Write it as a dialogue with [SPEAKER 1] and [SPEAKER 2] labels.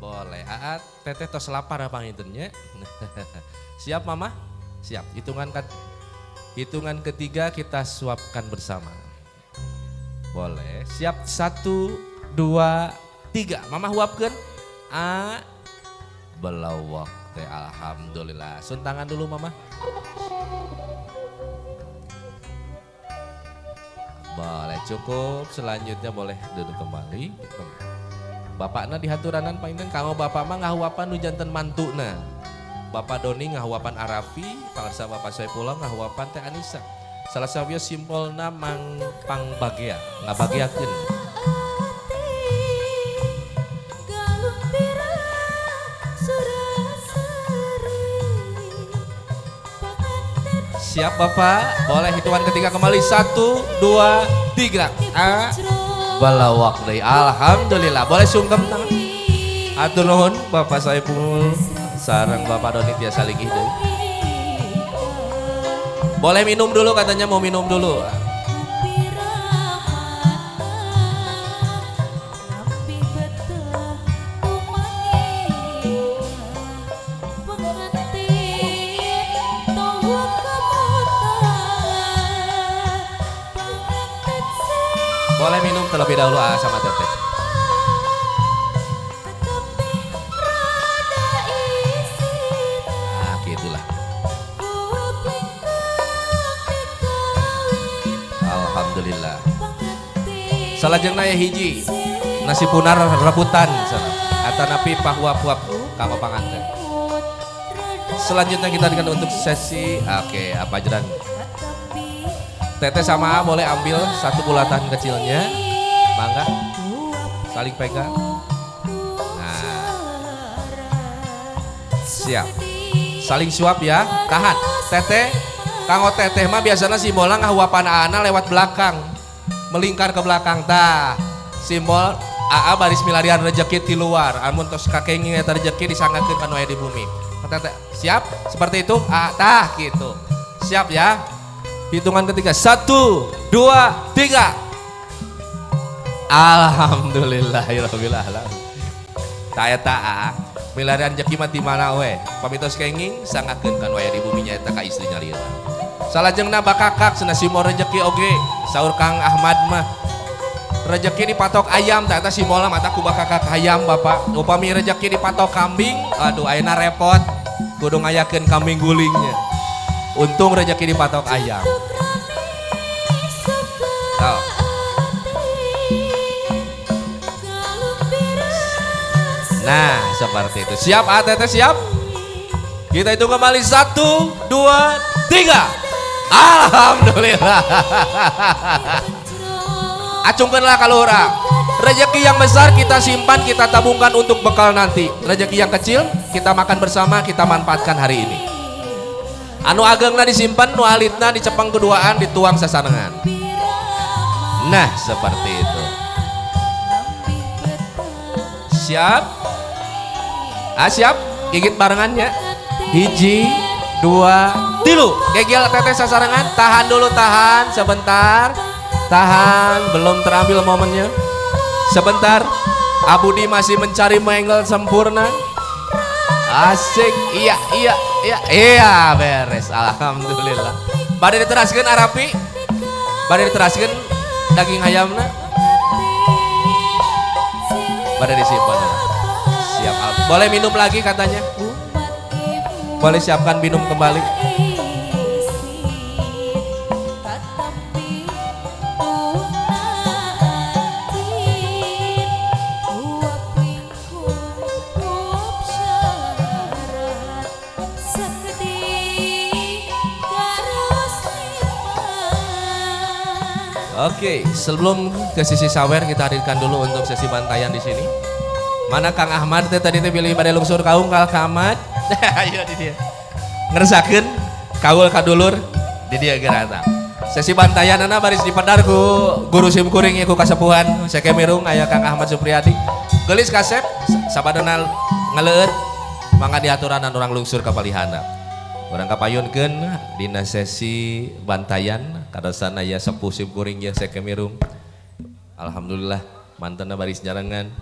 [SPEAKER 1] Boleh. Aat, teteh tos lapar apa ngitunya? Siap mama? Siap. Hitungan ketiga kita suapkan bersama. Boleh. Siap 1, 2, 3. Mama huapkan. A. Belawak teh alhamdulillah. Sun tangan dulu mama. Boleh cukup. Selanjutnya boleh duduk kembali. Bapakna dihaturanan painten kanggo bapak mah ngahuapan nu janten mantuna. Bapak Doni ngahuapan Arafi, pangarsa Bapak Saifullah ngahuapan Teh Anissa. Salah sawieu simpolna mang pangbagea, ngabageakeun. Siap Bapak, boleh hitungan ketiga kembali 1, 2, 3. A. Balawak deui. Alhamdulillah. Boleh sungkem tangan. Atur nuhun Bapak Saiful sareng Bapak Doni tiasa linggih deui. Boleh minum dulu katanya mau minum dulu. Boleh minum terlebih dahulu sama teteh. Nah gitulah. Alhamdulillah. Salajengna ya hiji nasi punar rebutan atanapi pahuap-huap kanggo panganten. Selanjutnya kita akan untuk sesi apa jalan. Teteh sama A boleh ambil satu bulatan kecilnya, mangga, saling pegang. Nah, siap, saling suap ya, tahan. Teteh, kanggo teteh mah biasanya simbolnya ngahuapan aana lewat belakang, melingkar ke belakang. Tah, simbol AA baris milarian rejeki di luar. Amun tos kakengnya rezeki disanggakeun kana aya di bumi. Teteh, siap? Seperti itu? Tah gitu. Siap ya? Hitungan ketiga 1, 2, 3. Alhamdulillahirabbil alamin. Taya taa milarian rezeki mah di mana we? Pamitos kenging sangakeun kan waya di bumi nyaeta ka istrinya lieur. Salajengna bakakak cenah simol rezeki oge. Saur Kang Ahmad mah rezeki dipatok ayam tah eta simolna mata ku bakakak ayam Bapak. Upami rezeki dipatok kambing, aduh ayeuna repot. Kudu ngayakeun kambing gulingnya. Untung rezeki dipatok ayam. Oh. Nah seperti itu. Siap ATT siap? Kita hitung kembali 1, 2, 3. Alhamdulillah. Acungkanlah kalau orang. Rezeki yang besar kita simpan, kita tabungkan untuk bekal nanti. Rezeki yang kecil kita makan bersama, kita manfaatkan hari ini. Anu agengna disimpan, nu alitna dicepeng keduaan, dituang sasanengan. Nah seperti itu. Siap? Siap? Gigit barengannya. 1, 2, 3. Gegel teteh sasarangan. Tahan dulu, tahan sebentar. Tahan, belum terambil momennya. Sebentar. Abudi masih mencari angle sempurna. Asik. Iya beres. Alhamdulillah. Bade diteraskeun Arapi. Bade diteraskeun daging ayamna. Bade disimpan. Siap. Boleh minum lagi katanya. Boleh siapkan minum kembali. Oke, sebelum ke sisi sawer kita hadirkan dulu untuk sesi bantayan di sini. Mana Kang Ahmad tadi pilih pada lungsur kaung kal Ahmad. Ayo di dia. Ngeresakeun kaul kadulur di dia gerata. Sesi bantayan anak baris dipedar ku guru simkuring ku kasepuhan Sekemirung aya Kang Ahmad Supriyadi. Gelis kasep sabadana ngaleut mangga diaturanan orang lungsur ka palihana. Orang kapayunkeun dina sesi bantayan kadosan aya sepuh simkuring jeung Sekemirung. Alhamdulillah mantena baris jarangan.